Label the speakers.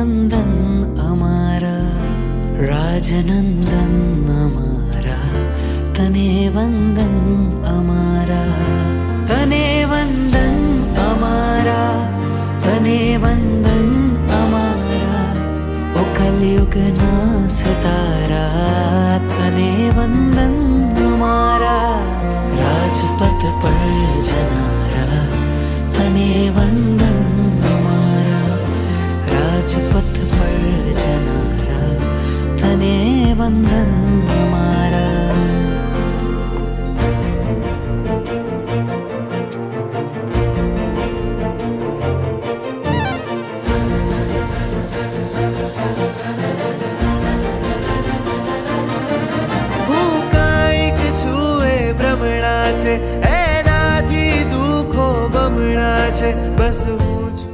Speaker 1: વંદન અમારા રાજનંદન અમારા, તને વંદન અમારા, તને વંદન અમારા, તને વંદન અમારા, ઓ કલયુગના સિતારા, તને વંદન અમારા, રાજપથ પર જનારા, તને વંદન અમારા, રાજપથ પર જનારા, તને વંદન અમારા.
Speaker 2: હું કાંઈક છું એ ભ્રમણા છે, એનાથી દુઃખો બમણા છે. બસ હું છું